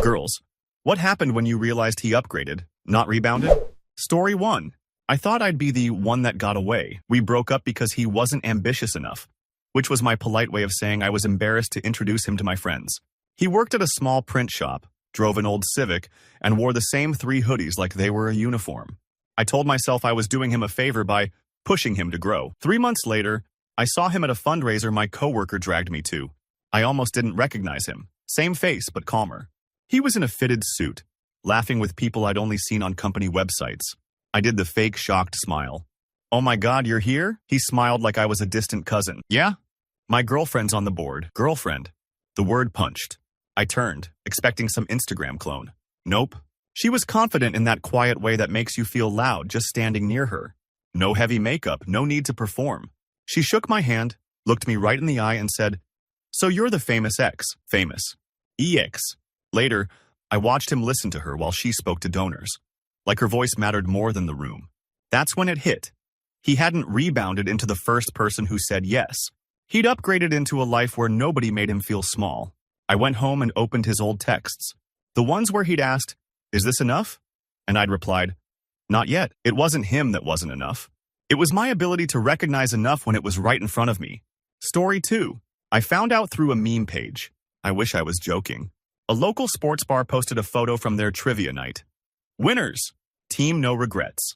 Girls, what happened when you realized he upgraded, not rebounded? Story 1. I thought I'd be the one that got away. We broke up because he wasn't ambitious enough, which was my polite way of saying I was embarrassed to introduce him to my friends. He worked at a small print shop, drove an old Civic, and wore the same 3 hoodies like they were a uniform. I told myself I was doing him a favor by pushing him to grow. 3 months later, I saw him at a fundraiser my coworker dragged me to. I almost didn't recognize him. Same face, but calmer. He was in a fitted suit, laughing with people I'd only seen on company websites. I did the fake shocked smile. "Oh my God, you're here?" He smiled like I was a distant cousin. "Yeah? My girlfriend's on the board." Girlfriend. The word punched. I turned, expecting some Instagram clone. Nope. She was confident in that quiet way that makes you feel loud just standing near her. No heavy makeup, no need to perform. She shook my hand, looked me right in the eye and said, "So you're the famous X." Famous. EX. Later, I watched him listen to her while she spoke to donors. Like her voice mattered more than the room. That's when it hit. He hadn't rebounded into the first person who said yes. He'd upgraded into a life where nobody made him feel small. I went home and opened his old texts. The ones where he'd asked, "Is this enough?" And I'd replied, "Not yet." It wasn't him that wasn't enough. It was my ability to recognize enough when it was right in front of me. Story 2. I found out through a meme page. I wish I was joking. A local sports bar posted a photo from their trivia night. Winners! Team no regrets.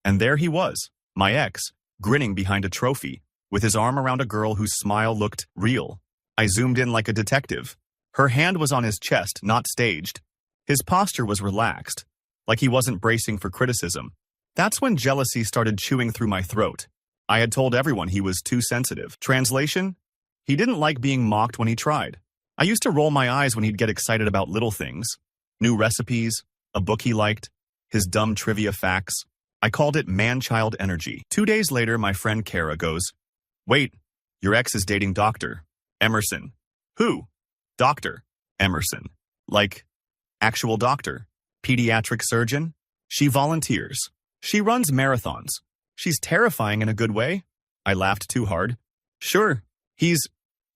And there he was, my ex, grinning behind a trophy, with his arm around a girl whose smile looked real. I zoomed in like a detective. Her hand was on his chest, not staged. His posture was relaxed, like he wasn't bracing for criticism. That's when jealousy started chewing through my throat. I had told everyone he was too sensitive. Translation? He didn't like being mocked when he tried. I used to roll my eyes when he'd get excited about little things. New recipes, a book he liked, his dumb trivia facts. I called it man-child energy. 2 days later, my friend Kara goes, "Wait, your ex is dating Dr. Emerson." "Who?" "Dr. Emerson." Like, actual doctor. Pediatric surgeon. She volunteers. She runs marathons. She's terrifying in a good way. I laughed too hard. Sure, he's...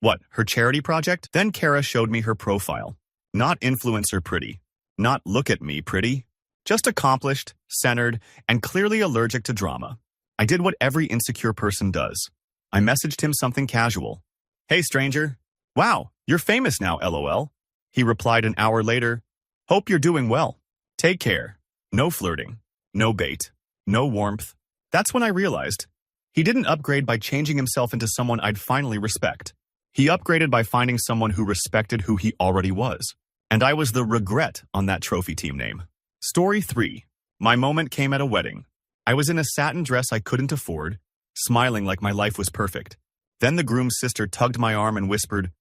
What, her charity project? Then Kara showed me her profile. Not influencer pretty. Not look at me pretty. Just accomplished, centered, and clearly allergic to drama. I did what every insecure person does. I messaged him something casual. "Hey stranger. Wow, you're famous now, LOL. He replied an hour later, "Hope you're doing well. Take care." No flirting. No bait. No warmth. That's when I realized he didn't upgrade by changing himself into someone I'd finally respect. He upgraded by finding someone who respected who he already was. And I was the regret on that trophy team name. Story 3. My moment came at a wedding. I was in a satin dress I couldn't afford, smiling like my life was perfect. Then the groom's sister tugged my arm and whispered,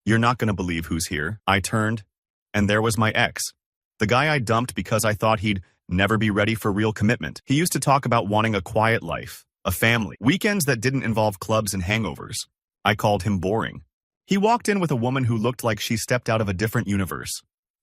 "You're not going to believe who's here." I turned, and there was my ex. The guy I dumped because I thought he'd never be ready for real commitment. He used to talk about wanting a quiet life, a family, weekends that didn't involve clubs and hangovers. I called him boring. He walked in with a woman who looked like she stepped out of a different universe.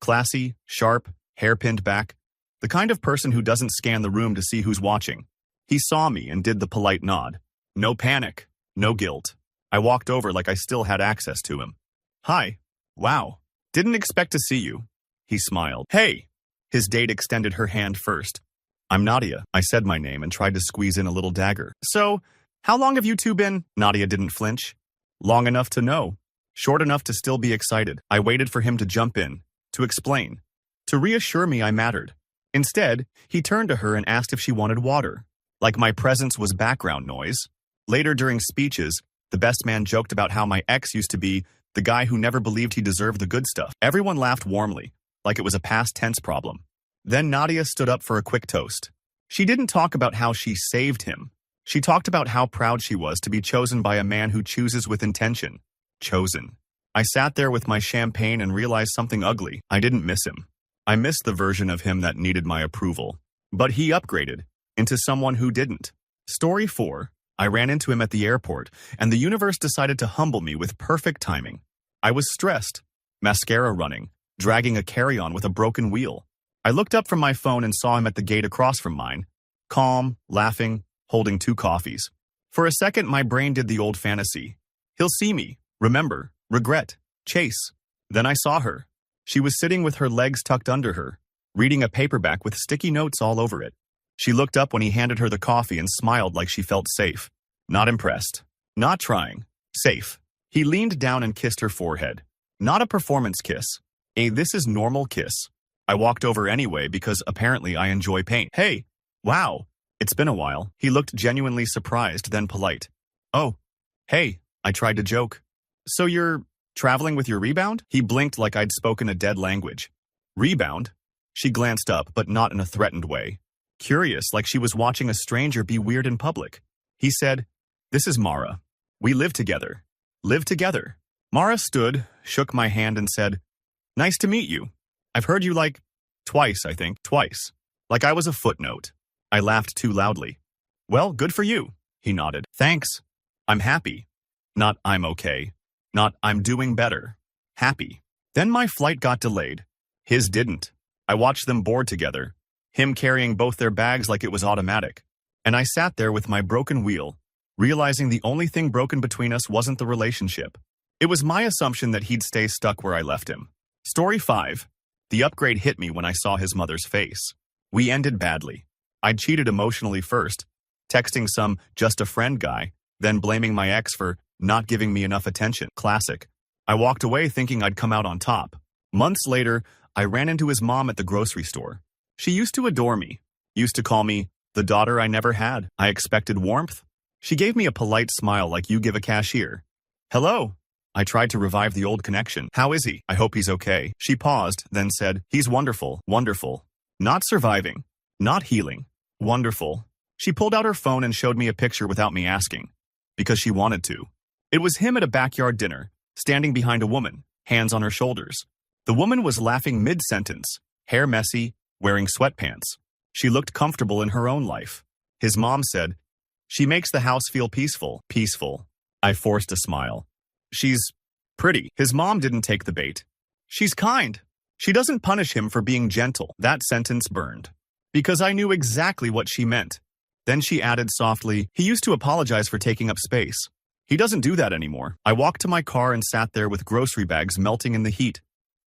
Classy, sharp, hair pinned back. The kind of person who doesn't scan the room to see who's watching. He saw me and did the polite nod. No panic, no guilt. I walked over like I still had access to him. "Hi. Wow. Didn't expect to see you." He smiled. "Hey." His date extended her hand first. "I'm Nadia." I said my name and tried to squeeze in a little dagger. "So, how long have you two been?" Nadia didn't flinch. "Long enough to know. Short enough to still be excited." I waited for him to jump in, to explain, to reassure me I mattered. Instead, he turned to her and asked if she wanted water. Like my presence was background noise. Later during speeches, the best man joked about how my ex used to be the guy who never believed he deserved the good stuff. Everyone laughed warmly, like it was a past tense problem. Then Nadia stood up for a quick toast. She didn't talk about how she saved him. She talked about how proud she was to be chosen by a man who chooses with intention. Chosen. I sat there with my champagne and realized something ugly. I didn't miss him. I missed the version of him that needed my approval. But he upgraded into someone who didn't. Story 4. I ran into him at the airport, and the universe decided to humble me with perfect timing. I was stressed, mascara running, dragging a carry-on with a broken wheel. I looked up from my phone and saw him at the gate across from mine, calm, laughing, holding 2 coffees. For a second, my brain did the old fantasy. He'll see me, remember, regret, chase. Then I saw her. She was sitting with her legs tucked under her, reading a paperback with sticky notes all over it. She looked up when he handed her the coffee and smiled like she felt safe. Not impressed. Not trying. Safe. He leaned down and kissed her forehead. Not a performance kiss. A this is normal kiss. I walked over anyway because apparently I enjoy pain. Hey. Wow. It's been a while. He looked genuinely surprised, then polite. Oh. Hey. I tried to joke. So you're traveling with your rebound? He blinked like I'd spoken a dead language. Rebound? She glanced up, but not in a threatened way. Curious, like she was watching a stranger be weird in public. He said, This is Mara. We live together. Live together. Mara stood, shook my hand and said, Nice to meet you. I've heard you like twice, I think. Twice. Like I was a footnote. I laughed too loudly. Well, good for you. He nodded. Thanks. I'm happy. Not I'm okay. Not I'm doing better. Happy. Then my flight got delayed. His didn't. I watched them board together, him carrying both their bags like it was automatic. And I sat there with my broken wheel, realizing the only thing broken between us wasn't the relationship. It was my assumption that he'd stay stuck where I left him. Story 5. The upgrade hit me when I saw his mother's face. We ended badly. I'd cheated emotionally first, texting some just a friend guy, then blaming my ex for not giving me enough attention. Classic. I walked away thinking I'd come out on top. Months later, I ran into his mom at the grocery store. She used to adore me, used to call me the daughter I never had. I expected warmth. She gave me a polite smile like you give a cashier. Hello. I tried to revive the old connection. How is he? I hope he's okay. She paused, then said, He's wonderful, wonderful. Not surviving. Not healing. Wonderful. She pulled out her phone and showed me a picture without me asking, because she wanted to. It was him at a backyard dinner, standing behind a woman, hands on her shoulders. The woman was laughing mid-sentence, hair messy, wearing sweatpants. She looked comfortable in her own life. His mom said, She makes the house feel peaceful. Peaceful. I forced a smile. She's pretty. His mom didn't take the bait. She's kind. She doesn't punish him for being gentle. That sentence burned. Because I knew exactly what she meant. Then she added softly, He used to apologize for taking up space. He doesn't do that anymore. I walked to my car and sat there with grocery bags melting in the heat,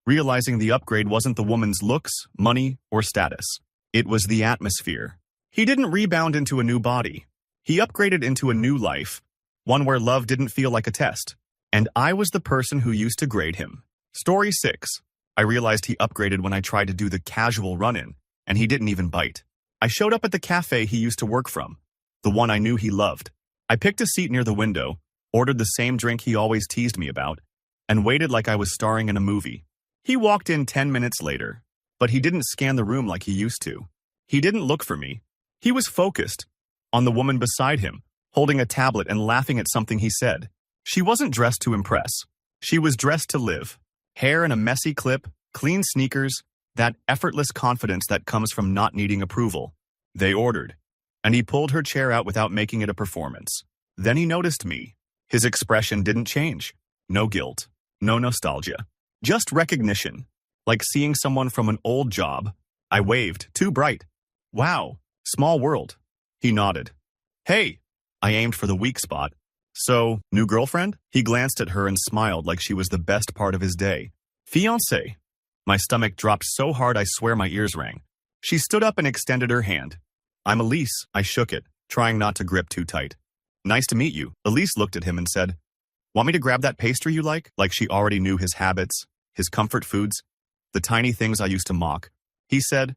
realizing the upgrade wasn't the woman's looks, money, or status. It was the atmosphere. He didn't rebound into a new body. He upgraded into a new life, one where love didn't feel like a test. And I was the person who used to grade him. Story 6. I realized he upgraded when I tried to do the casual run-in, and he didn't even bite. I showed up at the cafe he used to work from, the one I knew he loved. I picked a seat near the window, ordered the same drink he always teased me about, and waited like I was starring in a movie. He walked in 10 minutes later, but he didn't scan the room like he used to. He didn't look for me. He was focused on the woman beside him, holding a tablet and laughing at something he said. She wasn't dressed to impress. She was dressed to live. Hair in a messy clip, clean sneakers, that effortless confidence that comes from not needing approval. They ordered, and he pulled her chair out without making it a performance. Then he noticed me. His expression didn't change. No guilt. No nostalgia. Just recognition. Like seeing someone from an old job. I waved, too bright. Wow, small world. He nodded. Hey. I aimed for the weak spot. So, new girlfriend? He glanced at her and smiled like she was the best part of his day. Fiancé. My stomach dropped so hard I swear my ears rang. She stood up and extended her hand. I'm Elise. I shook it, trying not to grip too tight. Nice to meet you. Elise looked at him and said, Want me to grab that pastry you like? Like she already knew his habits, his comfort foods, the tiny things I used to mock. He said,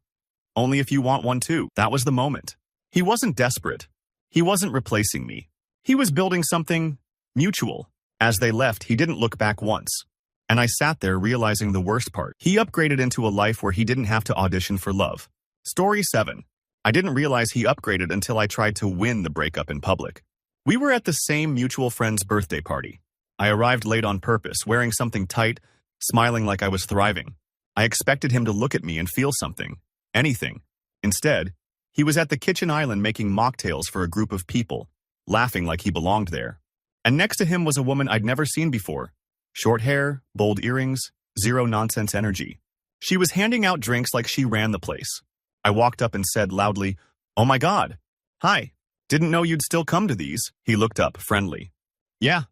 Only if you want one too. That was the moment. He wasn't desperate. He wasn't replacing me. He was building something mutual. As they left, he didn't look back once. And I sat there realizing the worst part. He upgraded into a life where he didn't have to audition for love. Story 7. I didn't realize he upgraded until I tried to win the breakup in public. We were at the same mutual friend's birthday party. I arrived late on purpose, wearing something tight, smiling like I was thriving. I expected him to look at me and feel something. Anything. Instead, he was at the kitchen island making mocktails for a group of people, laughing like he belonged there. And next to him was a woman I'd never seen before. Short hair, bold earrings, zero-nonsense energy. She was handing out drinks like she ran the place. I walked up and said loudly, Oh my God. Hi. Didn't know you'd still come to these. He looked up, friendly. Yeah.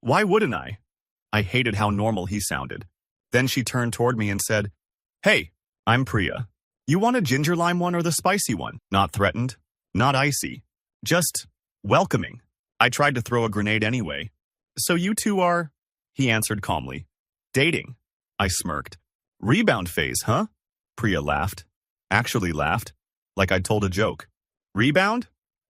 Why wouldn't I? I hated how normal he sounded. Then she turned toward me and said, "Hey, I'm Priya. You want a ginger lime one or the spicy one?" Not threatened, not icy, just welcoming. I tried to throw a grenade anyway. "So you two are," he answered calmly, "dating." I smirked. "Rebound phase, huh?" Priya laughed. Actually laughed, like I'd told a joke. "Rebound?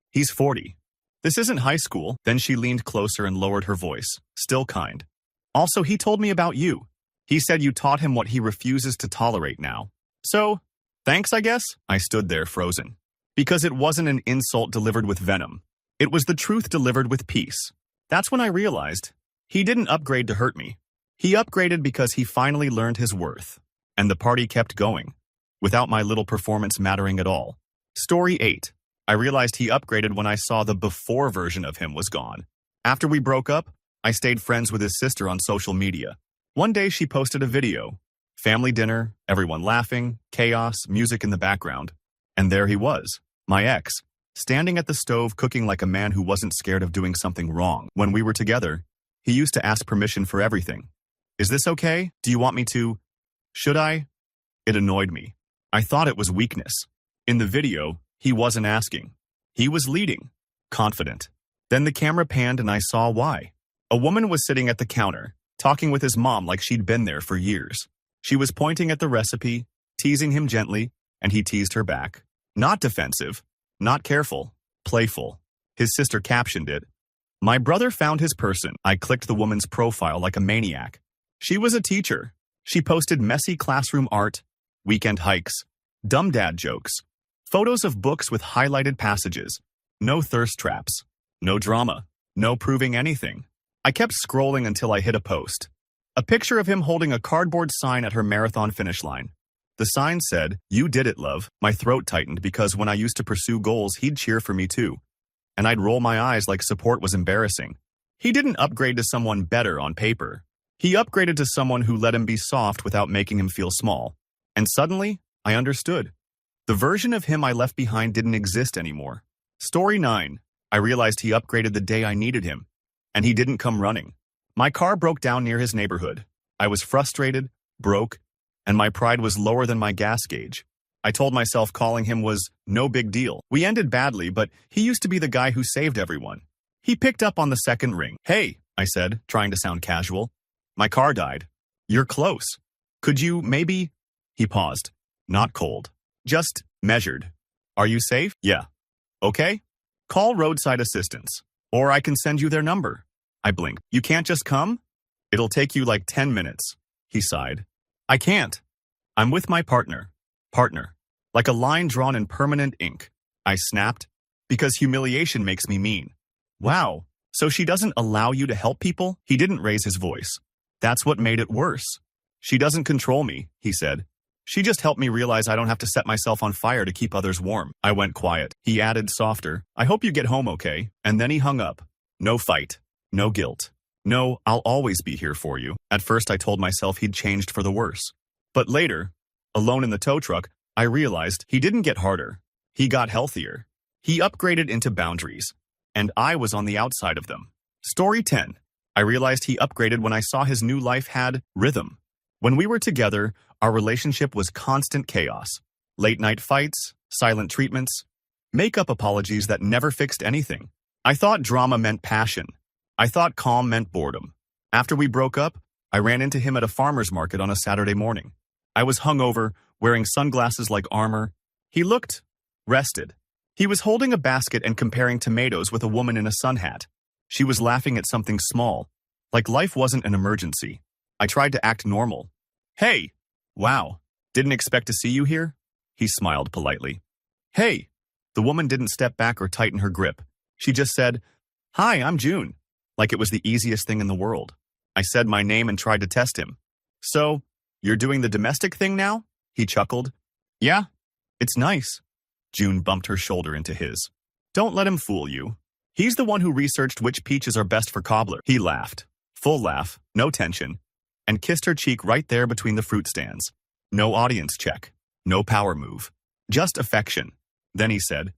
He's 40. This isn't high school." Then she leaned closer and lowered her voice, still kind. "Also, he told me about you. He said you taught him what he refuses to tolerate now. So, thanks, I guess." I stood there frozen. Because it wasn't an insult delivered with venom. It was the truth delivered with peace. That's when I realized he didn't upgrade to hurt me. He upgraded because he finally learned his worth. And the party kept going, without my little performance mattering at all. Story 8. I realized he upgraded when I saw the before version of him was gone. After we broke up, I stayed friends with his sister on social media. One day she posted a video. Family dinner, everyone laughing, chaos, music in the background. And there he was, my ex, standing at the stove cooking like a man who wasn't scared of doing something wrong. When we were together, he used to ask permission for everything. "Is this okay? Do you want me to? Should I?" It annoyed me. I thought it was weakness. In the video, he wasn't asking. He was leading, confident. Then the camera panned and I saw why. A woman was sitting at the counter, talking with his mom like she'd been there for years. She was pointing at the recipe, teasing him gently, and he teased her back. Not defensive, not careful, playful. His sister captioned it, "My brother found his person." I clicked the woman's profile like a maniac. She was a teacher. She posted messy classroom art, weekend hikes, dumb dad jokes, photos of books with highlighted passages. No thirst traps, no drama, no proving anything. I kept scrolling until I hit a post. A picture of him holding a cardboard sign at her marathon finish line. The sign said, "You did it, love." My throat tightened because when I used to pursue goals, he'd cheer for me too. And I'd roll my eyes like support was embarrassing. He didn't upgrade to someone better on paper. He upgraded to someone who let him be soft without making him feel small. And suddenly, I understood. The version of him I left behind didn't exist anymore. Story 9. I realized he upgraded the day I needed him. And he didn't come running. My car broke down near his neighborhood. I was frustrated, broke, and my pride was lower than my gas gauge. I told myself calling him was no big deal. We ended badly, but he used to be the guy who saved everyone. He picked up on the second ring. "Hey," I said, trying to sound casual. "My car died. You're close. Could you maybe?" He paused. Not cold. Just measured. "Are you safe?" "Yeah." "Okay. Call roadside assistance. Or I can send you their number." I blinked. "You can't just come?" "It'll take you like 10 minutes. He sighed. "I can't. I'm with my partner." Partner. Like a line drawn in permanent ink. I snapped. "Because humiliation makes me mean." "Wow. So she doesn't allow you to help people?" He didn't raise his voice. "That's what made it worse." "She doesn't control me," he said. "She just helped me realize I don't have to set myself on fire to keep others warm." I went quiet. He added softer, "I hope you get home okay." And then he hung up. No fight. No guilt. No, "I'll always be here for you." At first I told myself he'd changed for the worse. But later, alone in the tow truck, I realized he didn't get harder. He got healthier. He upgraded into boundaries. And I was on the outside of them. Story 10. I realized he upgraded when I saw his new life had rhythm. When we were together, our relationship was constant chaos. Late-night fights, silent treatments, make-up apologies that never fixed anything. I thought drama meant passion. I thought calm meant boredom. After we broke up, I ran into him at a farmer's market on a Saturday morning. I was hungover, wearing sunglasses like armor. He looked rested. He was holding a basket and comparing tomatoes with a woman in a sun hat. She was laughing at something small, like life wasn't an emergency. I tried to act normal. "Hey, wow, didn't expect to see you here?" He smiled politely. "Hey." The woman didn't step back or tighten her grip. She just said, "Hi, I'm June," like it was the easiest thing in the world. I said my name and tried to test him. "So, you're doing the domestic thing now?" He chuckled. "Yeah, it's nice." June bumped her shoulder into his. "Don't let him fool you. He's the one who researched which peaches are best for cobbler." He laughed. Full laugh, no tension, and kissed her cheek right there between the fruit stands. No audience check. No power move. Just affection. Then he said,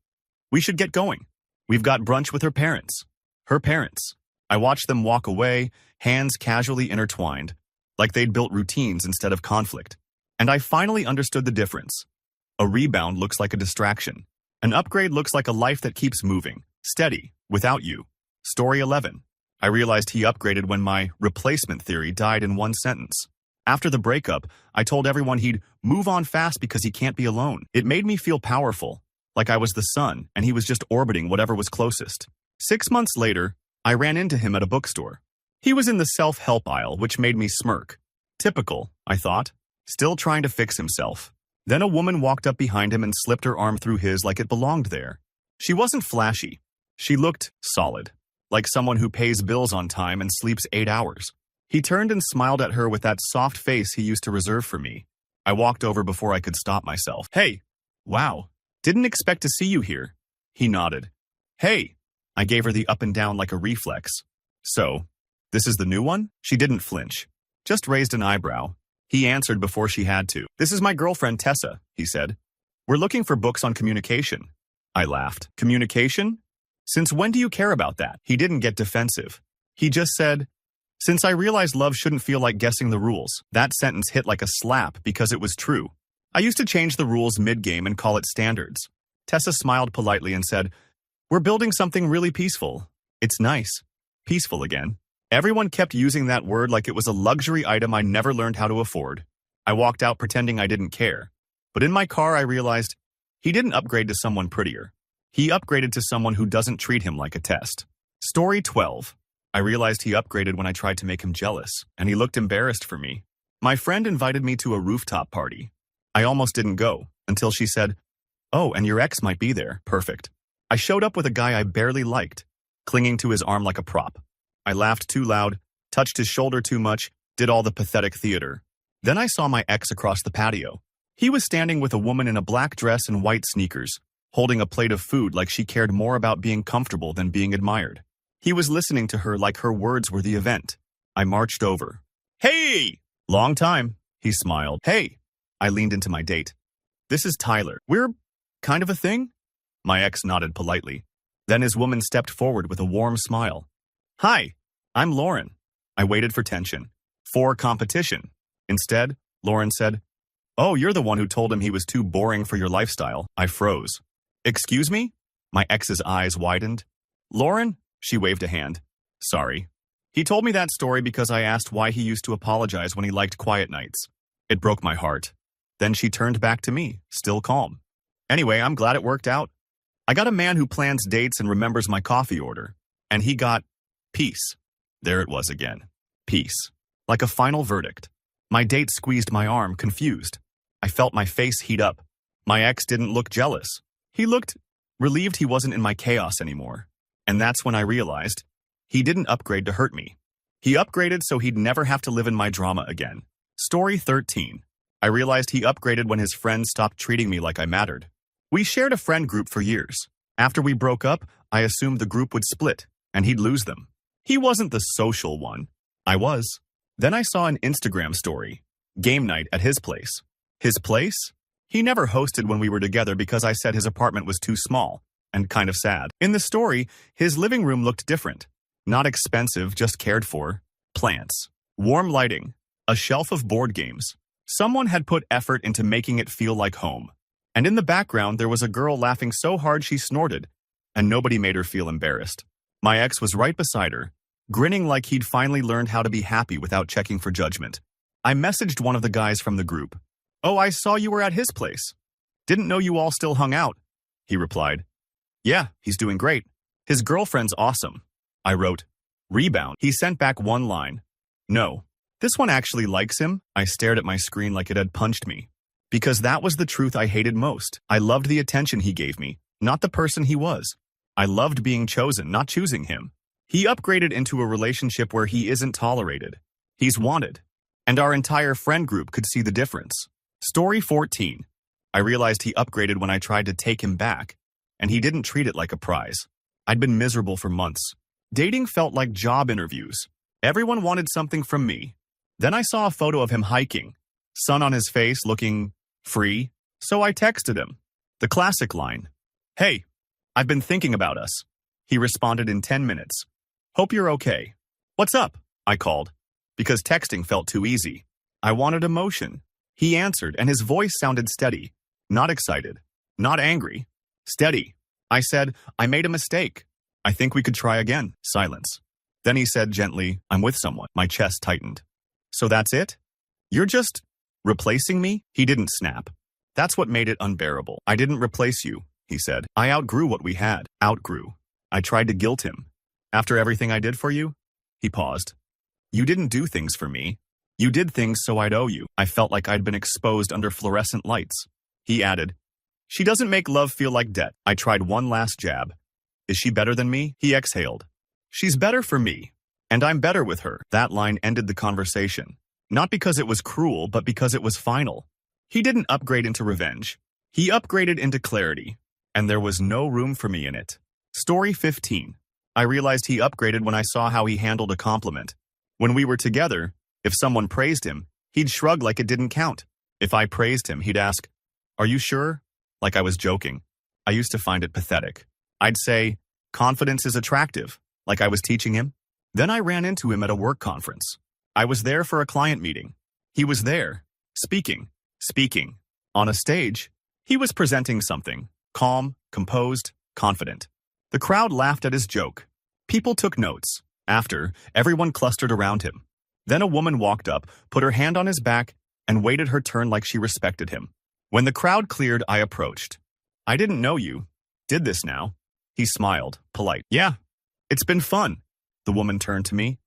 "We should get going. We've got brunch with her parents." Her parents. I watched them walk away, hands casually intertwined, like they'd built routines instead of conflict. And I finally understood the difference. A rebound looks like a distraction. An upgrade looks like a life that keeps moving, steady, without you. Story 11. I realized he upgraded when my replacement theory died in one sentence. After the breakup, I told everyone he'd move on fast because he can't be alone. It made me feel powerful, like I was the sun and he was just orbiting whatever was closest. 6 months later, I ran into him at a bookstore. He was in the self-help aisle, which made me smirk. Typical, I thought, still trying to fix himself. Then a woman walked up behind him and slipped her arm through his like it belonged there. She wasn't flashy. She looked solid, like someone who pays bills on time and sleeps 8 hours. He turned and smiled at her with that soft face he used to reserve for me. I walked over before I could stop myself. Hey, wow, didn't expect to see you here. He nodded. Hey, I gave her the up and down like a reflex. So, this is the new one? She didn't flinch, just raised an eyebrow. He answered before she had to. This is my girlfriend Tessa, he said. We're looking for books on communication. I laughed. Communication? Since when do you care about that? He didn't get defensive. He just said, since I realized love shouldn't feel like guessing the rules. That sentence hit like a slap because it was true. I used to change the rules mid-game and call it standards. Tessa smiled politely and said, we're building something really peaceful. It's nice. Peaceful again. Everyone kept using that word like it was a luxury item I never learned how to afford. I walked out pretending I didn't care. But in my car I realized he didn't upgrade to someone prettier. He upgraded to someone who doesn't treat him like a test. Story 12. I realized he upgraded when I tried to make him jealous, and he looked embarrassed for me. My friend invited me to a rooftop party. I almost didn't go, until she said, oh, and your ex might be there. Perfect. I showed up with a guy I barely liked, clinging to his arm like a prop. I laughed too loud, touched his shoulder too much, did all the pathetic theater. Then I saw my ex across the patio. He was standing with a woman in a black dress and white sneakers, holding a plate of food like she cared more about being comfortable than being admired. He was listening to her like her words were the event. I marched over. Hey! Long time, he smiled. Hey! I leaned into my date. This is Tyler. We're kind of a thing? My ex nodded politely. Then his woman stepped forward with a warm smile. Hi, I'm Lauren. I waited for tension. For competition. Instead, Lauren said, oh, you're the one who told him he was too boring for your lifestyle. I froze. Excuse me? My ex's eyes widened. Lauren? She waved a hand. Sorry. He told me that story because I asked why he used to apologize when he liked quiet nights. It broke my heart. Then she turned back to me, still calm. Anyway, I'm glad it worked out. I got a man who plans dates and remembers my coffee order. And he got peace. There it was again. Peace. Like a final verdict. My date squeezed my arm, confused. I felt my face heat up. My ex didn't look jealous. He looked relieved he wasn't in my chaos anymore. And that's when I realized he didn't upgrade to hurt me. He upgraded so he'd never have to live in my drama again. Story 13. I realized he upgraded when his friends stopped treating me like I mattered. We shared a friend group for years. After we broke up, I assumed the group would split, and he'd lose them. He wasn't the social one. I was. Then I saw an Instagram story. Game night at his place. His place? He never hosted when we were together because I said his apartment was too small. And kind of sad. In the story, his living room looked different. Not expensive, just cared for. Plants. Warm lighting. A shelf of board games. Someone had put effort into making it feel like home. And in the background, there was a girl laughing so hard she snorted, and nobody made her feel embarrassed. My ex was right beside her, grinning like he'd finally learned how to be happy without checking for judgment. I messaged one of the guys from the group. Oh, I saw you were at his place. Didn't know you all still hung out, he replied. Yeah, he's doing great. His girlfriend's awesome. I wrote, rebound. He sent back one line. No, this one actually likes him. I stared at my screen like it had punched me. Because that was the truth I hated most. I loved the attention he gave me, not the person he was. I loved being chosen, not choosing him. He upgraded into a relationship where he isn't tolerated. He's wanted. And our entire friend group could see the difference. Story 14. I realized he upgraded when I tried to take him back. And he didn't treat it like a prize. I'd been miserable for months. Dating felt like job interviews. Everyone wanted something from me. Then I saw a photo of him hiking, sun on his face, looking free. So I texted him. The classic line. Hey, I've been thinking about us. He responded in 10 minutes. Hope you're okay. What's up? I called. Because texting felt too easy. I wanted emotion. He answered, and his voice sounded steady. Not excited. Not angry. Steady. I said, I made a mistake. I think we could try again. Silence. Then he said gently, I'm with someone. My chest tightened. So that's it? You're just replacing me? He didn't snap. That's what made it unbearable. I didn't replace you, he said. I outgrew what we had. Outgrew. I tried to guilt him. After everything I did for you? He paused. You didn't do things for me. You did things so I'd owe you. I felt like I'd been exposed under fluorescent lights. He added, She doesn't make love feel like debt. I tried one last jab. Is she better than me? He exhaled. She's better for me. And I'm better with her. That line ended the conversation. Not because it was cruel, but because it was final. He didn't upgrade into revenge. He upgraded into clarity. And there was no room for me in it. Story 15. I realized he upgraded when I saw how he handled a compliment. When we were together, if someone praised him, he'd shrug like it didn't count. If I praised him, he'd ask, Are you sure? Like I was joking. I used to find it pathetic. I'd say, Confidence is attractive, like I was teaching him. Then I ran into him at a work conference. I was there for a client meeting. He was there, speaking. On a stage, he was presenting something, calm, composed, confident. The crowd laughed at his joke. People took notes. After, everyone clustered around him. Then a woman walked up, put her hand on his back, and waited her turn like she respected him. When the crowd cleared, I approached. I didn't know you. Did this now? He smiled, polite. Yeah, it's been fun. The woman turned to me.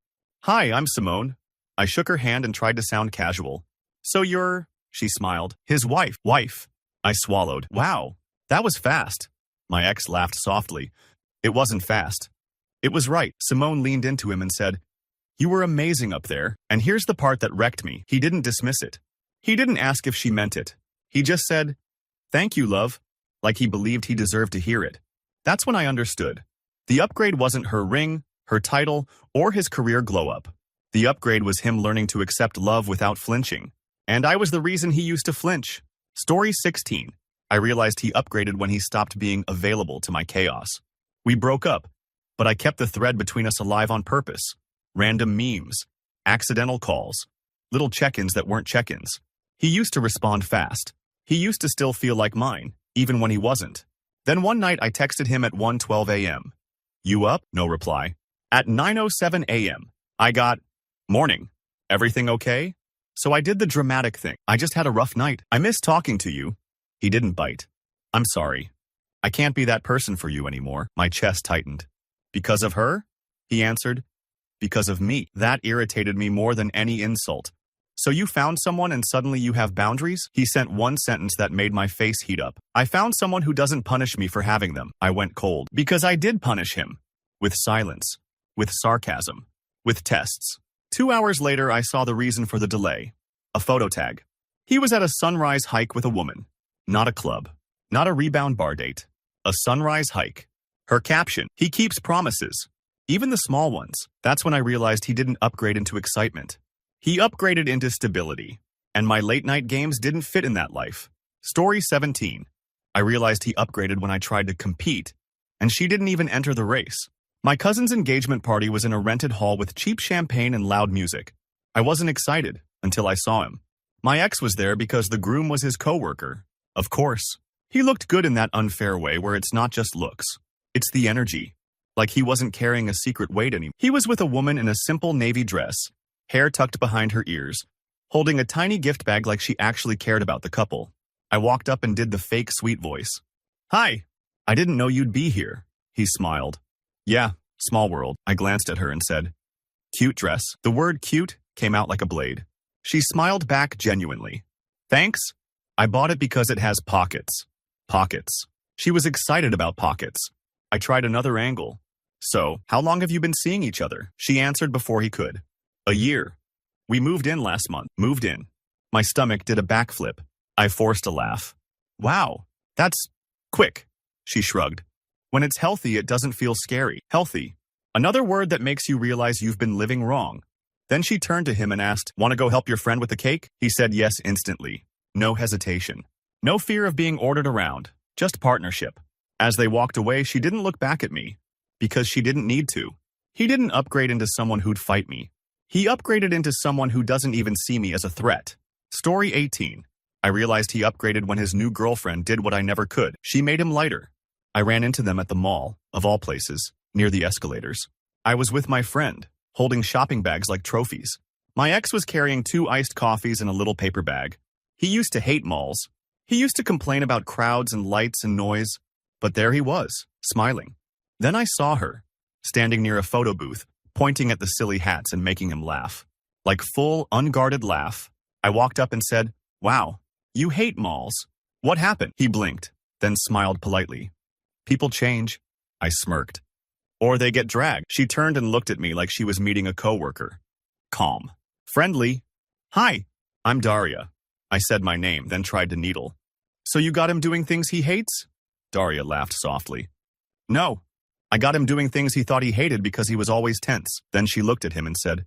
Hi, I'm Simone. I shook her hand and tried to sound casual. So you're, she smiled, his wife. Wife. I swallowed. Wow, that was fast. My ex laughed softly. It wasn't fast. It was right. Simone leaned into him and said, You were amazing up there. And here's the part that wrecked me. He didn't dismiss it. He didn't ask if she meant it. He just said, Thank you, love. Like he believed he deserved to hear it. That's when I understood. The upgrade wasn't her ring, her title, or his career glow-up. The upgrade was him learning to accept love without flinching. And I was the reason he used to flinch. Story 16. I realized he upgraded when he stopped being available to my chaos. We broke up, but I kept the thread between us alive on purpose. Random memes, accidental calls, little check-ins that weren't check-ins. He used to respond fast. He used to still feel like mine, even when he wasn't. Then one night I texted him at 1:12 a.m. You up? No reply. At 9:07 a.m., I got, Morning. Everything okay? So I did the dramatic thing. I just had a rough night. I miss talking to you. He didn't bite. I'm sorry. I can't be that person for you anymore. My chest tightened. Because of her? He answered. Because of me. That irritated me more than any insult. So you found someone and suddenly you have boundaries? He sent one sentence that made my face heat up. I found someone who doesn't punish me for having them. I went cold. Because I did punish him. With silence. With sarcasm. With tests. 2 hours later, I saw the reason for the delay. A photo tag. He was at a sunrise hike with a woman. Not a club. Not a rebound bar date. A sunrise hike. Her caption, he keeps promises. Even the small ones. That's when I realized he didn't upgrade into excitement. He upgraded into stability. And my late night games didn't fit in that life. Story 17. I realized he upgraded when I tried to compete. And she didn't even enter the race. My cousin's engagement party was in a rented hall with cheap champagne and loud music. I wasn't excited until I saw him. My ex was there because the groom was his coworker. Of course. He looked good in that unfair way where it's not just looks. It's the energy. Like he wasn't carrying a secret weight anymore. He was with a woman in a simple navy dress, hair tucked behind her ears, holding a tiny gift bag like she actually cared about the couple. I walked up and did the fake sweet voice. Hi. I didn't know you'd be here. He smiled. Yeah, small world. I glanced at her and said, Cute dress. The word cute came out like a blade. She smiled back genuinely. Thanks. I bought it because it has pockets. Pockets. She was excited about pockets. I tried another angle. So, how long have you been seeing each other? She answered before he could. A year. We moved in last month. Moved in. My stomach did a backflip. I forced a laugh. Wow, that's quick. She shrugged. When it's healthy, it doesn't feel scary. Healthy. Another word that makes you realize you've been living wrong. Then she turned to him and asked, Want to go help your friend with the cake? He said yes instantly. No hesitation. No fear of being ordered around. Just partnership. As they walked away, she didn't look back at me. Because she didn't need to. He didn't upgrade into someone who'd fight me. He upgraded into someone who doesn't even see me as a threat. Story 18. I realized he upgraded when his new girlfriend did what I never could. She made him lighter. I ran into them at the mall, of all places, near the escalators. I was with my friend, holding shopping bags like trophies. My ex was carrying 2 iced coffees in a little paper bag. He used to hate malls. He used to complain about crowds and lights and noise. But there he was, smiling. Then I saw her, standing near a photo booth, pointing at the silly hats and making him laugh. Like full, unguarded laugh. I walked up and said, "Wow, you hate malls. What happened?" He blinked, then smiled politely. "People change." I smirked. "Or they get dragged." She turned and looked at me like she was meeting a coworker. Calm. Friendly. "Hi, I'm Daria." I said my name, then tried to needle. "So you got him doing things he hates?" Daria laughed softly. "No, I got him doing things he thought he hated because he was always tense." Then she looked at him and said,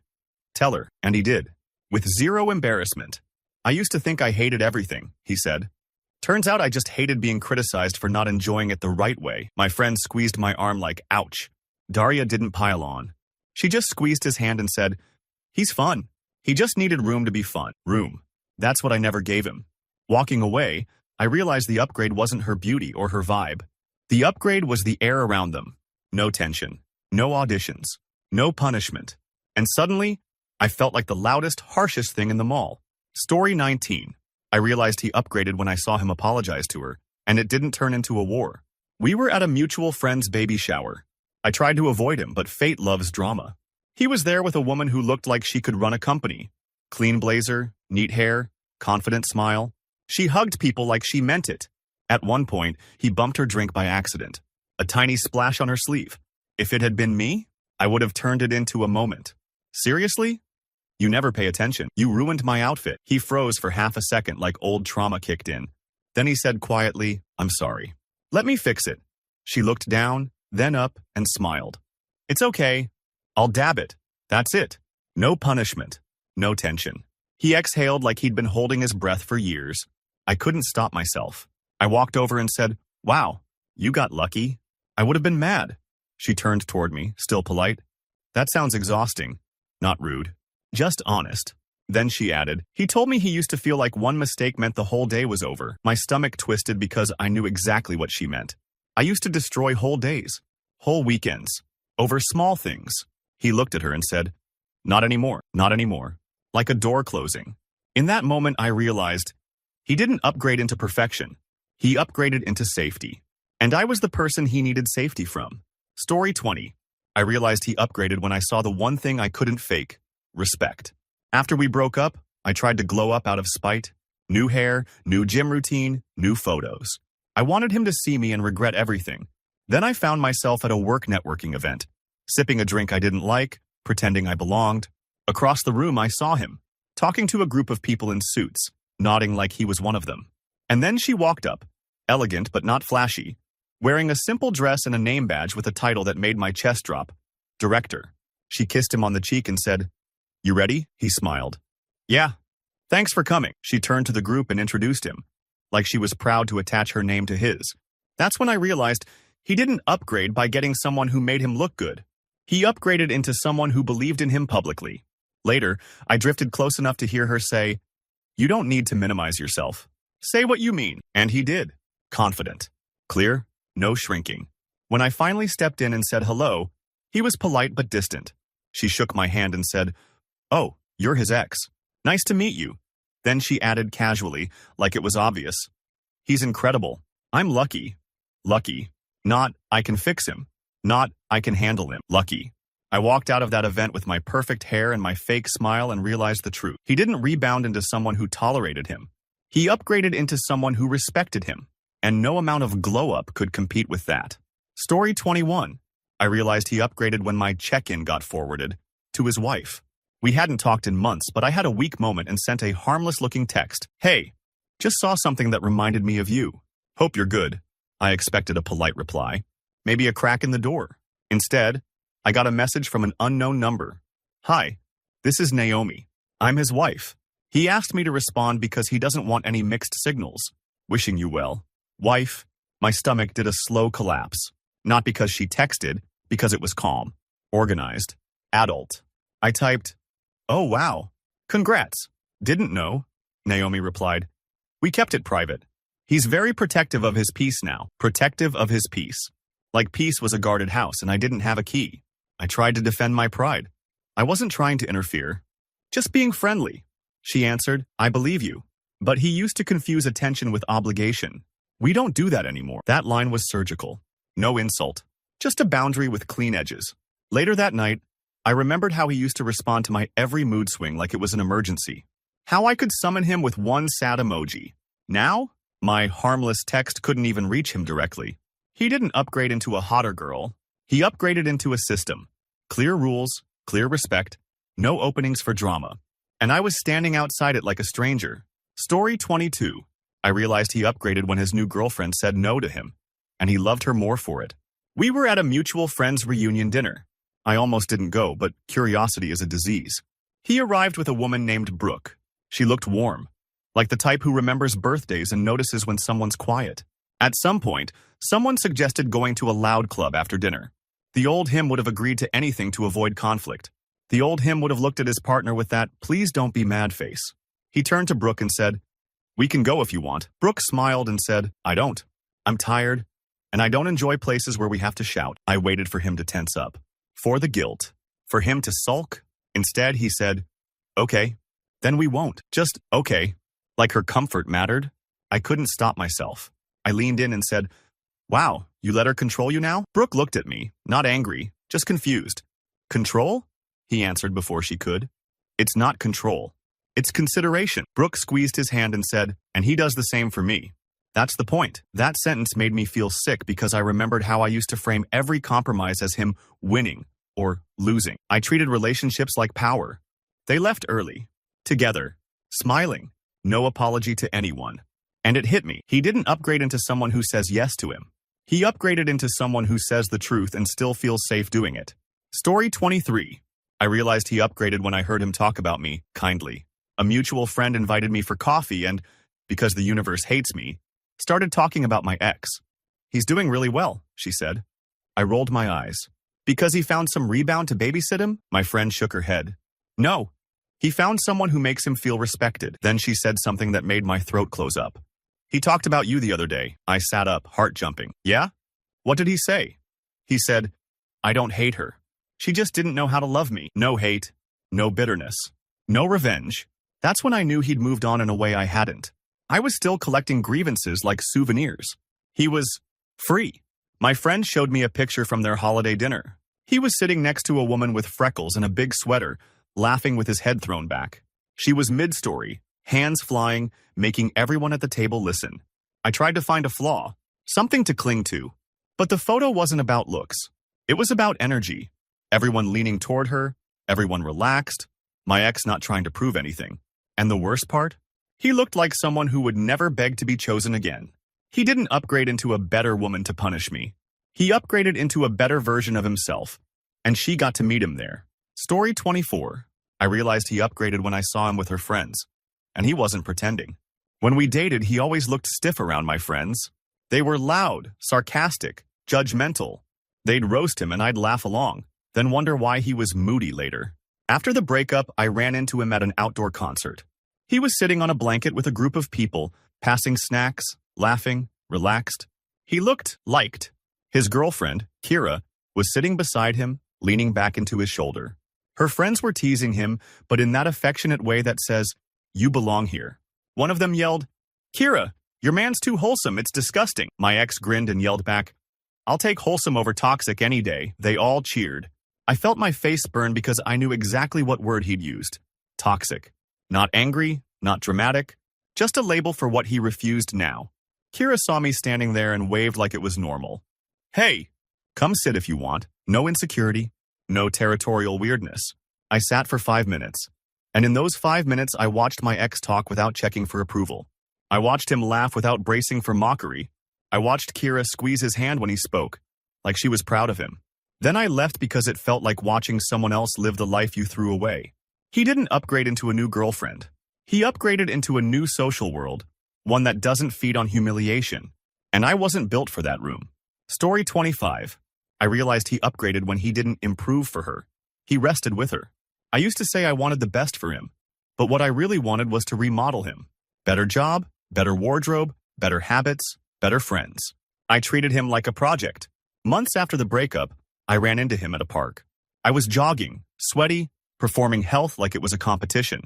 "Tell her," and he did. With zero embarrassment. "I used to think I hated everything," he said. "Turns out I just hated being criticized for not enjoying it the right way." My friend squeezed my arm like, ouch. Daria didn't pile on. She just squeezed his hand and said, "He's fun. He just needed room to be fun." Room. That's what I never gave him. Walking away, I realized the upgrade wasn't her beauty or her vibe. The upgrade was the air around them. No tension. No auditions. No punishment. And suddenly, I felt like the loudest, harshest thing in the mall. Story 19. I realized he upgraded when I saw him apologize to her, and it didn't turn into a war. We were at a mutual friend's baby shower. I tried to avoid him, but fate loves drama. He was there with a woman who looked like she could run a company. Clean blazer, neat hair, confident smile. She hugged people like she meant it. At one point, he bumped her drink by accident. A tiny splash on her sleeve. If it had been me, I would have turned it into a moment. Seriously? You never pay attention. You ruined my outfit. He froze for half a second like old trauma kicked in. Then he said quietly, "I'm sorry. Let me fix it." She looked down, then up, and smiled. "It's okay. I'll dab it. That's it. No punishment. No tension." He exhaled like he'd been holding his breath for years. I couldn't stop myself. I walked over and said, "Wow, you got lucky." I would have been mad. She turned toward me, still polite. "That sounds exhausting." Not rude. Just honest. Then she added, "He told me he used to feel like one mistake meant the whole day was over." My stomach twisted because I knew exactly what she meant. I used to destroy whole days, whole weekends, over small things. He looked at her and said, "Not anymore, not anymore." Like a door closing. In that moment, I realized he didn't upgrade into perfection. He upgraded into safety. And I was the person he needed safety from. Story 20. I realized he upgraded when I saw the one thing I couldn't fake. Respect. After we broke up, I tried to glow up out of spite. New hair, new gym routine, new photos. I wanted him to see me and regret everything. Then I found myself at a work networking event, sipping a drink I didn't like, pretending I belonged. Across the room, I saw him, talking to a group of people in suits, nodding like he was one of them. And then she walked up, elegant but not flashy, wearing a simple dress and a name badge with a title that made my chest drop. Director. She kissed him on the cheek and said, "You ready?" He smiled. "Yeah. Thanks for coming." She turned to the group and introduced him, like she was proud to attach her name to his. That's when I realized he didn't upgrade by getting someone who made him look good. He upgraded into someone who believed in him publicly. Later, I drifted close enough to hear her say, "You don't need to minimize yourself. Say what you mean." And he did. Confident. Clear. No shrinking. When I finally stepped in and said hello, he was polite but distant. She shook my hand and said, "Oh, you're his ex. Nice to meet you." Then she added casually, like it was obvious, "He's incredible. I'm lucky." Lucky. Not, I can fix him. Not, I can handle him. Lucky. I walked out of that event with my perfect hair and my fake smile and realized the truth. He didn't rebound into someone who tolerated him. He upgraded into someone who respected him. And no amount of glow-up could compete with that. Story 21. I realized he upgraded when my check-in got forwarded to his wife. We hadn't talked in months, but I had a weak moment and sent a harmless-looking text. "Hey, just saw something that reminded me of you. Hope you're good." I expected a polite reply. Maybe a crack in the door. Instead, I got a message from an unknown number. "Hi, this is Naomi. I'm his wife. He asked me to respond because he doesn't want any mixed signals. Wishing you well." Wife. My stomach did a slow collapse. Not because she texted, because it was calm. Organized. Adult. I typed, Oh, wow. Congrats. Didn't know, Naomi replied. We kept it private. He's very protective of his peace now. Protective of his peace. Like peace was a guarded house and I didn't have a key. I tried to defend my pride. I wasn't trying to interfere. Just being friendly. She answered, I believe you. But he used to confuse attention with obligation. We don't do that anymore. That line was surgical. No insult. Just a boundary with clean edges. Later that night, I remembered how he used to respond to my every mood swing like it was an emergency. How I could summon him with one sad emoji. Now, my harmless text couldn't even reach him directly. He didn't upgrade into a hotter girl. He upgraded into a system. Clear rules, clear respect, no openings for drama. And I was standing outside it like a stranger. Story 22. I realized he upgraded when his new girlfriend said no to him, and he loved her more for it. We were at a mutual friend's reunion dinner. I almost didn't go, but curiosity is a disease. He arrived with a woman named Brooke. She looked warm, like the type who remembers birthdays and notices when someone's quiet. At some point, someone suggested going to a loud club after dinner. The old him would have agreed to anything to avoid conflict. The old him would have looked at his partner with that "please don't be mad" face. He turned to Brooke and said, "We can go if you want." Brooke smiled and said, "I don't. I'm tired, and I don't enjoy places where we have to shout." I waited for him to tense up. For the guilt. For him to sulk. Instead, he said, "Okay, then we won't." Just, okay. Like her comfort mattered. I couldn't stop myself. I leaned in and said, "Wow, you let her control you now?" Brooke looked at me, not angry, just confused. "Control?" He answered before she could. "It's not control. It's consideration." Brooke squeezed his hand and said, "And he does the same for me." That's the point. That sentence made me feel sick because I remembered how I used to frame every compromise as him winning or losing. I treated relationships like power. They left early, together, smiling, no apology to anyone. And it hit me. He didn't upgrade into someone who says yes to him. He upgraded into someone who says the truth and still feels safe doing it. Story 23. I realized he upgraded when I heard him talk about me, kindly. A mutual friend invited me for coffee and, because the universe hates me, started talking about my ex. "He's doing really well," she said. I rolled my eyes. "Because he found some rebound to babysit him?" My friend shook her head. "No. He found someone who makes him feel respected." Then she said something that made my throat close up. "He talked about you the other day." I sat up, heart jumping. "Yeah? What did he say?" He said, "I don't hate her. She just didn't know how to love me." No hate, no bitterness, no revenge. That's when I knew he'd moved on in a way I hadn't. I was still collecting grievances like souvenirs. He was free. My friend showed me a picture from their holiday dinner. He was sitting next to a woman with freckles and a big sweater, laughing with his head thrown back. She was mid-story, hands flying, making everyone at the table listen. I tried to find a flaw, something to cling to. But the photo wasn't about looks. It was about energy. Everyone leaning toward her, everyone relaxed, my ex not trying to prove anything. And the worst part? He looked like someone who would never beg to be chosen again. He didn't upgrade into a better woman to punish me. He upgraded into a better version of himself, and she got to meet him there. Story 24. I realized he upgraded when I saw him with her friends, and he wasn't pretending. When we dated, he always looked stiff around my friends. They were loud, sarcastic, judgmental. They'd roast him and I'd laugh along, then wonder why he was moody later. After the breakup, I ran into him at an outdoor concert. He was sitting on a blanket with a group of people, passing snacks, laughing, relaxed. He looked liked. His girlfriend, Kira, was sitting beside him, leaning back into his shoulder. Her friends were teasing him, but in that affectionate way that says, "You belong here." One of them yelled, "Kira, your man's too wholesome, it's disgusting." My ex grinned and yelled back, "I'll take wholesome over toxic any day." They all cheered. I felt my face burn because I knew exactly what word he'd used. Toxic. Not angry, not dramatic, just a label for what he refused now. Kira saw me standing there and waved like it was normal. "Hey, come sit if you want." No insecurity, no territorial weirdness. I sat for 5 minutes. And in those 5 minutes, I watched my ex talk without checking for approval. I watched him laugh without bracing for mockery. I watched Kira squeeze his hand when he spoke, like she was proud of him. Then I left because it felt like watching someone else live the life you threw away. He didn't upgrade into a new girlfriend. He upgraded into a new social world, one that doesn't feed on humiliation. And I wasn't built for that room. Story 25. I realized he upgraded when he didn't improve for her. He rested with her. I used to say I wanted the best for him, but what I really wanted was to remodel him. Better job, better wardrobe, better habits, better friends. I treated him like a project. Months after the breakup, I ran into him at a park. I was jogging, sweaty, performing health like it was a competition.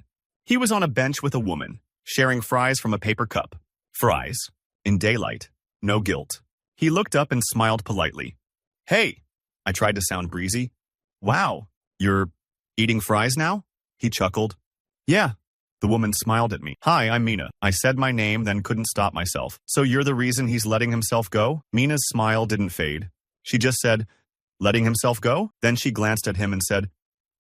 He was on a bench with a woman, sharing fries from a paper cup. Fries. In daylight. No guilt. He looked up and smiled politely. Hey! I tried to sound breezy. Wow, you're eating fries now? He chuckled. Yeah. The woman smiled at me. Hi, I'm Mina. I said my name, then couldn't stop myself. So you're the reason he's letting himself go? Mina's smile didn't fade. She just said, letting himself go? Then she glanced at him and said,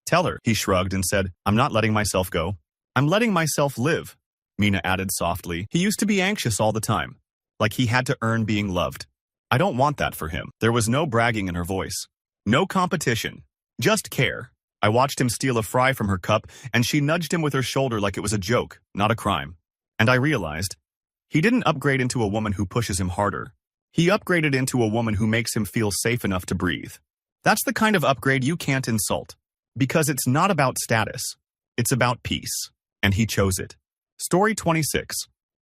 tell her. He shrugged and said, I'm not letting myself go. I'm letting myself live. Mina added softly. He used to be anxious all the time, like he had to earn being loved. I don't want that for him. There was no bragging in her voice. No competition. Just care. I watched him steal a fry from her cup, and she nudged him with her shoulder like it was a joke, not a crime. And I realized, he didn't upgrade into a woman who pushes him harder. He upgraded into a woman who makes him feel safe enough to breathe. That's the kind of upgrade you can't insult. Because it's not about status. It's about peace. And he chose it. Story 26.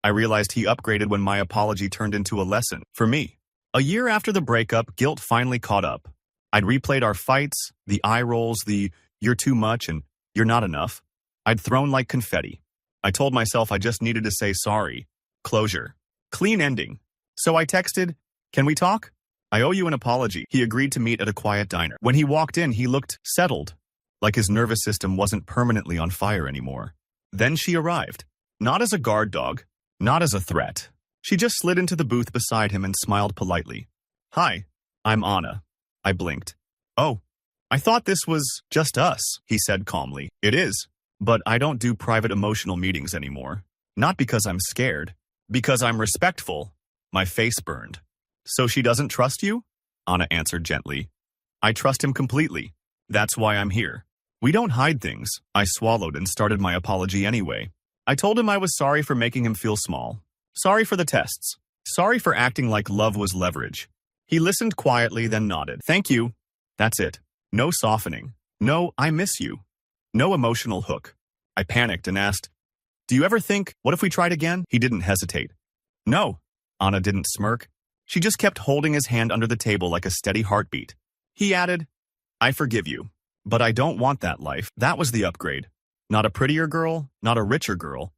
I realized he upgraded when my apology turned into a lesson for me. A year after the breakup, guilt finally caught up. I'd replayed our fights, the eye rolls, the you're too much and you're not enough. I'd thrown like confetti. I told myself I just needed to say sorry. Closure. Clean ending. So I texted, can we talk? I owe you an apology. He agreed to meet at a quiet diner. When he walked in, he looked settled, like his nervous system wasn't permanently on fire anymore. Then she arrived. Not as a guard dog, not as a threat. She just slid into the booth beside him and smiled politely. Hi, I'm Anna. I blinked. Oh, I thought this was just us, he said calmly. It is, but I don't do private emotional meetings anymore. Not because I'm scared, because I'm respectful. My face burned. So she doesn't trust you? Anna answered gently. I trust him completely. That's why I'm here. We don't hide things. I swallowed and started my apology anyway. I told him I was sorry for making him feel small. Sorry for the tests. Sorry for acting like love was leverage. He listened quietly, then nodded. Thank you. That's it. No softening. No, I miss you. No emotional hook. I panicked and asked, do you ever think, what if we tried again? He didn't hesitate. No. Anna didn't smirk. She just kept holding his hand under the table like a steady heartbeat. He added, I forgive you. But I don't want that life. That was the upgrade. Not a prettier girl, not a richer girl.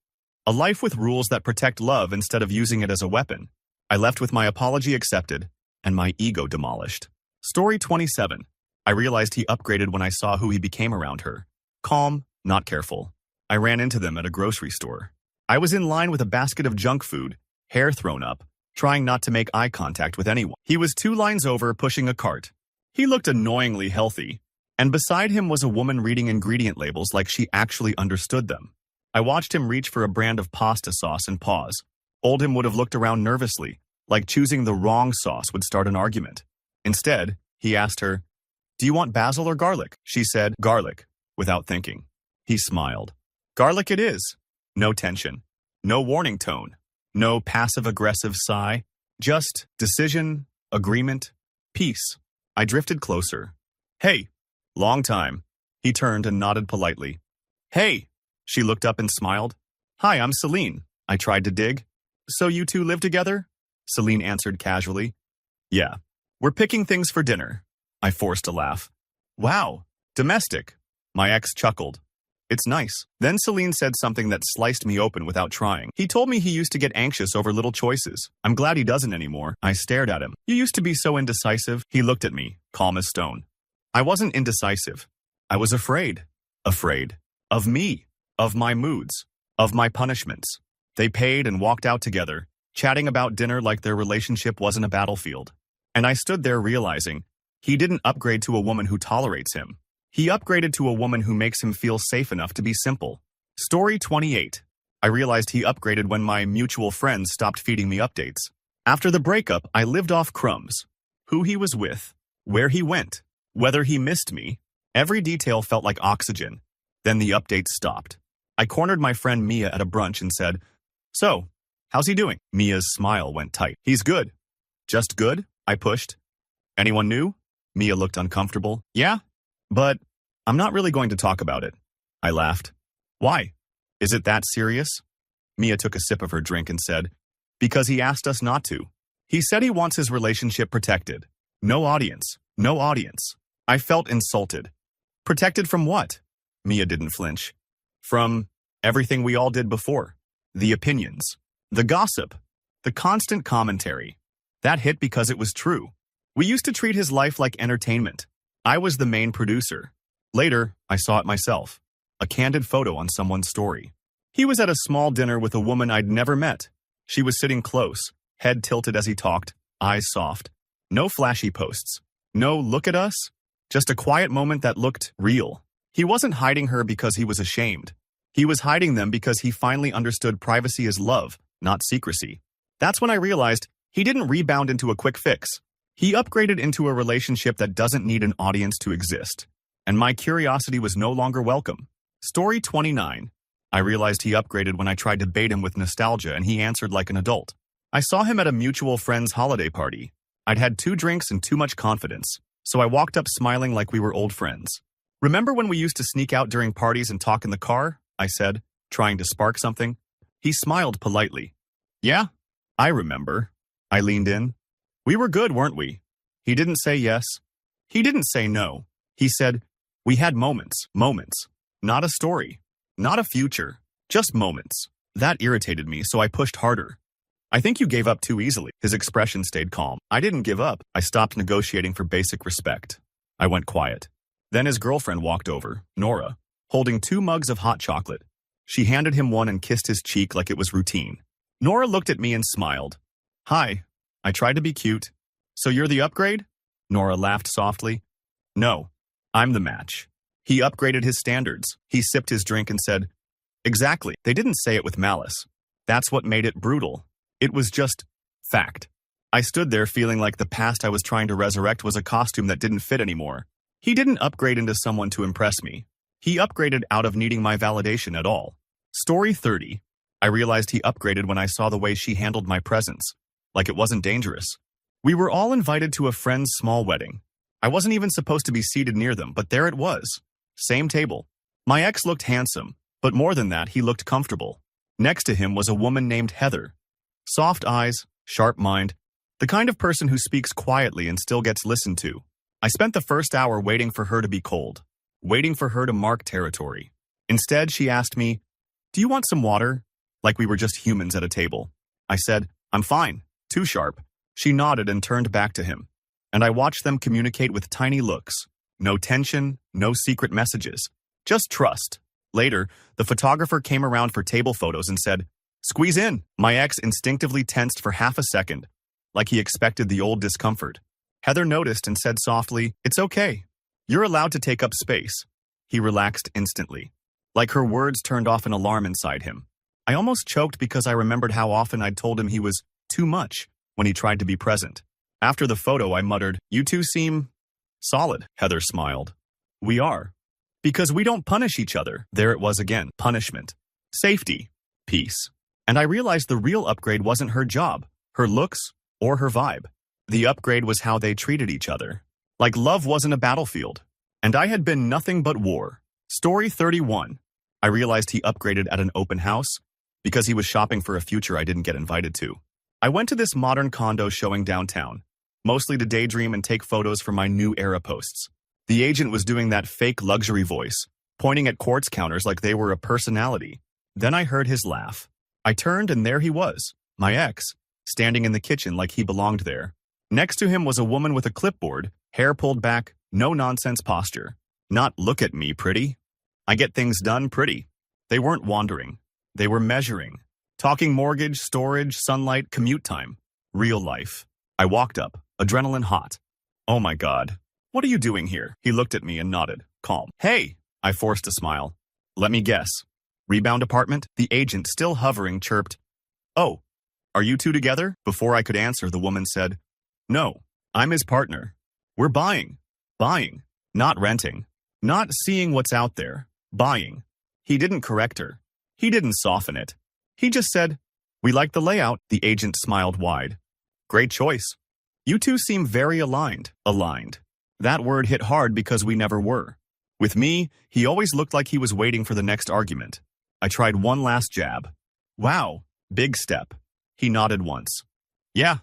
A life with rules that protect love instead of using it as a weapon. I left with my apology accepted and my ego demolished. Story 27. I realized he upgraded when I saw who he became around her. Calm, not careful. I ran into them at a grocery store. I was in line with a basket of junk food, hair thrown up, trying not to make eye contact with anyone. He was 2 lines over, pushing a cart. He looked annoyingly healthy, and beside him was a woman reading ingredient labels like she actually understood them. I watched him reach for a brand of pasta sauce and pause. Oldham would have looked around nervously, like choosing the wrong sauce would start an argument. Instead, he asked her, do you want basil or garlic? She said, garlic, without thinking. He smiled. Garlic it is. No tension. No warning tone. No passive-aggressive sigh. Just decision, agreement, peace. I drifted closer. Hey, long time. He turned and nodded politely. Hey. She looked up and smiled. Hi, I'm Celine. I tried to dig. So you two live together? Celine answered casually. Yeah. We're picking things for dinner. I forced a laugh. Wow. Domestic. My ex chuckled. It's nice. Then Celine said something that sliced me open without trying. He told me he used to get anxious over little choices. I'm glad he doesn't anymore. I stared at him. You used to be so indecisive. He looked at me, calm as stone. I wasn't indecisive. I was afraid. Afraid. Of me. Of my moods. Of my punishments. They paid and walked out together, chatting about dinner like their relationship wasn't a battlefield. And I stood there realizing he didn't upgrade to a woman who tolerates him. He upgraded to a woman who makes him feel safe enough to be simple. Story 28. I realized he upgraded when my mutual friends stopped feeding me updates. After the breakup, I lived off crumbs. Who he was with, where he went, whether he missed me. Every detail felt like oxygen. Then the updates stopped. I cornered my friend Mia at a brunch and said, so, how's he doing? Mia's smile went tight. He's good. Just good? I pushed. Anyone new? Mia looked uncomfortable. Yeah, but I'm not really going to talk about it. I laughed. Why? Is it that serious? Mia took a sip of her drink and said, because he asked us not to. He said he wants his relationship protected. No audience. No audience. I felt insulted. Protected from what? Mia didn't flinch. From everything we all did before. The opinions. The gossip. The constant commentary. That hit because it was true. We used to treat his life like entertainment. I was the main producer. Later, I saw it myself. A candid photo on someone's story. He was at a small dinner with a woman I'd never met. She was sitting close, head tilted as he talked, eyes soft. No flashy posts. No look at us. Just a quiet moment that looked real. He wasn't hiding her because he was ashamed. He was hiding them because he finally understood privacy is love, not secrecy. That's when I realized he didn't rebound into a quick fix. He upgraded into a relationship that doesn't need an audience to exist. And my curiosity was no longer welcome. Story 29. I realized he upgraded when I tried to bait him with nostalgia and he answered like an adult. I saw him at a mutual friend's holiday party. I'd had 2 drinks and too much confidence, so I walked up smiling like we were old friends. Remember when we used to sneak out during parties and talk in the car? I said, trying to spark something. He smiled politely. Yeah, I remember. I leaned in. We were good, weren't we? He didn't say yes. He didn't say no. He said, we had moments. Not a story. Not a future. Just moments. That irritated me, so I pushed harder. I think you gave up too easily. His expression stayed calm. I didn't give up. I stopped negotiating for basic respect. I went quiet. Then his girlfriend walked over, Nora, holding 2 mugs of hot chocolate. She handed him one and kissed his cheek like it was routine. Nora looked at me and smiled. Hi. I tried to be cute. So you're the upgrade? Nora laughed softly. No, I'm the match. He upgraded his standards. He sipped his drink and said, exactly. They didn't say it with malice. That's what made it brutal. It was just fact. I stood there feeling like the past I was trying to resurrect was a costume that didn't fit anymore. He didn't upgrade into someone to impress me. He upgraded out of needing my validation at all. Story 30. I realized he upgraded when I saw the way she handled my presence. Like it wasn't dangerous. We were all invited to a friend's small wedding. I wasn't even supposed to be seated near them, but there it was. Same table. My ex looked handsome, but more than that, he looked comfortable. Next to him was a woman named Heather. Soft eyes, sharp mind, the kind of person who speaks quietly and still gets listened to. I spent the first hour waiting for her to be cold, waiting for her to mark territory. Instead, she asked me, do you want some water? Like we were just humans at a table. I said, I'm fine. Too sharp. She nodded and turned back to him. And I watched them communicate with tiny looks. No tension, no secret messages. Just trust. Later, the photographer came around for table photos and said, squeeze in. My ex instinctively tensed for half a second, like he expected the old discomfort. Heather noticed and said softly, it's okay. You're allowed to take up space. He relaxed instantly. Like her words turned off an alarm inside him. I almost choked because I remembered how often I'd told him he was too much when he tried to be present. After the photo, I muttered, you two seem solid. Heather smiled. We are. Because we don't punish each other. There it was again. Punishment. Safety. Peace. And I realized the real upgrade wasn't her job, her looks, or her vibe. The upgrade was how they treated each other. Like love wasn't a battlefield. And I had been nothing but war. Story 31. I realized he upgraded at an open house because he was shopping for a future I didn't get invited to. I went to this modern condo showing downtown, mostly to daydream and take photos for my new era posts. The agent was doing that fake luxury voice, pointing at quartz counters like they were a personality. Then I heard his laugh. I turned and there he was, my ex, standing in the kitchen like he belonged there. Next to him was a woman with a clipboard, hair pulled back, no-nonsense posture. Not look at me, pretty. I get things done pretty. They weren't wandering. They were measuring. Talking mortgage, storage, sunlight, commute time. Real life. I walked up, adrenaline hot. Oh my God. What are you doing here? He looked at me and nodded, calm. Hey! I forced a smile. Let me guess. Rebound apartment? The agent, still hovering, chirped. Oh, are you two together? Before I could answer, the woman said, no, I'm his partner. We're buying. Buying. Not renting. Not seeing what's out there. Buying. He didn't correct her. He didn't soften it. He just said, we like the layout. The agent smiled wide. Great choice. You two seem very aligned. Aligned. That word hit hard because we never were. With me, he always looked like he was waiting for the next argument. I tried one last jab. Wow, big step. He nodded once. Yeah,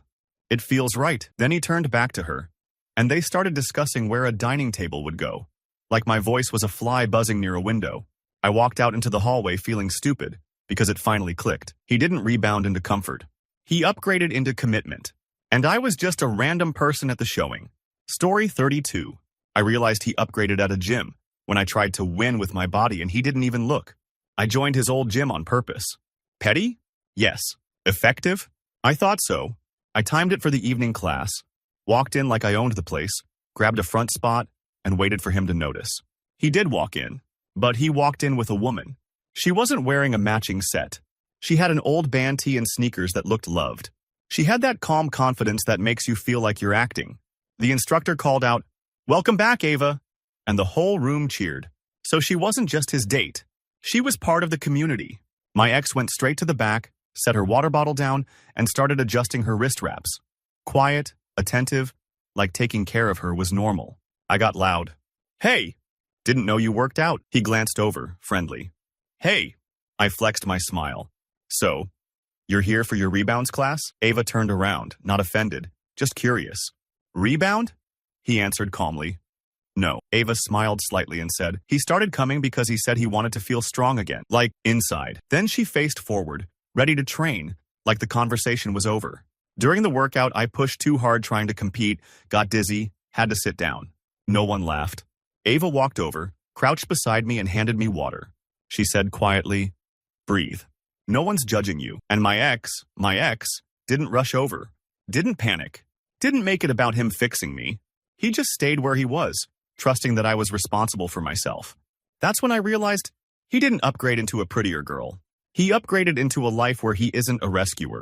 it feels right. Then he turned back to her, and they started discussing where a dining table would go. Like my voice was a fly buzzing near a window. I walked out into the hallway feeling stupid, because it finally clicked. He didn't rebound into comfort. He upgraded into commitment. And I was just a random person at the showing. Story 32. I realized he upgraded at a gym when I tried to win with my body and he didn't even look. I joined his old gym on purpose. Petty? Yes. Effective? I thought so. I timed it for the evening class, walked in like I owned the place, grabbed a front spot, and waited for him to notice. He did walk in, but he walked in with a woman. She wasn't wearing a matching set. She had an old band tee and sneakers that looked loved. She had that calm confidence that makes you feel like you're acting. The instructor called out, "Welcome back, Ava," and the whole room cheered. So she wasn't just his date. She was part of the community. My ex went straight to the back, set her water bottle down, and started adjusting her wrist wraps. Quiet, attentive, like taking care of her was normal. I got loud. "Hey, didn't know you worked out." He glanced over, friendly. "Hey." I flexed my smile. "So, you're here for your rebounds class?" Ava turned around, not offended, just curious. "Rebound?" He answered calmly. "No." Ava smiled slightly and said, "He started coming because he said he wanted to feel strong again, like inside." Then she faced forward, ready to train, like the conversation was over. During the workout, I pushed too hard trying to compete, got dizzy, had to sit down. No one laughed. Ava walked over, crouched beside me and handed me water. She said quietly, "Breathe. No one's judging you." And my ex, didn't rush over, didn't panic, didn't make it about him fixing me. He just stayed where he was, trusting that I was responsible for myself. That's when I realized he didn't upgrade into a prettier girl. He upgraded into a life where he isn't a rescuer.